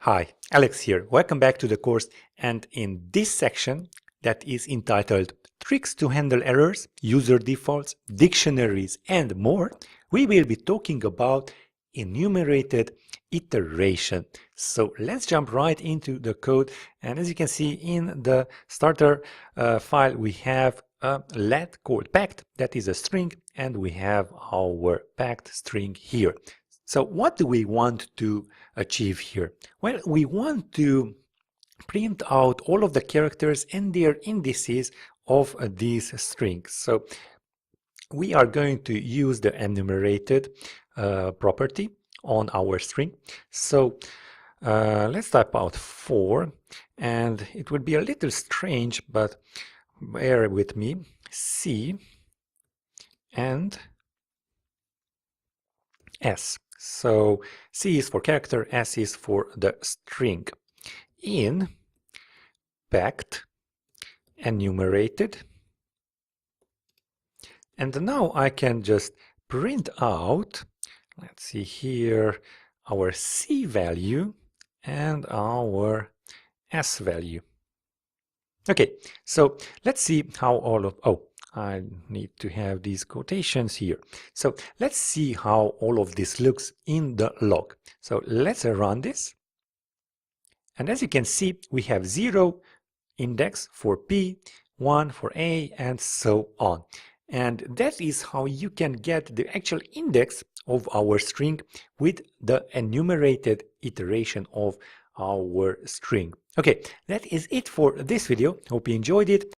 Hi, Alex here. Welcome back to the course, and in this section that is entitled Tricks to Handle Errors, User Defaults, Dictionaries and more, we will be talking about enumerated iteration. So let's jump right into the code, and as you can see in the starter file we have a let called packed, that is a string, and we have our packed string here. So what do we want to achieve here? Well, we want to print out all of the characters and their indices of this string. So we are going to use the enumerated property on our string. So let's type out 4, and it will be a little strange, but bear with me. C and S. So C is for character, S is for the string. In packed enumerated, and now I can just print out, let's see here, our C value and our S value. Okay, so let's see how all of, I need to have these quotations here. So let's see how all of this looks in the log. So let's run this. And as you can see, we have 0 index for P, 1 for A, and so on. And that is how you can get the actual index of our string with the enumerated iteration of our string. Okay, that is it for this video. Hope you enjoyed it.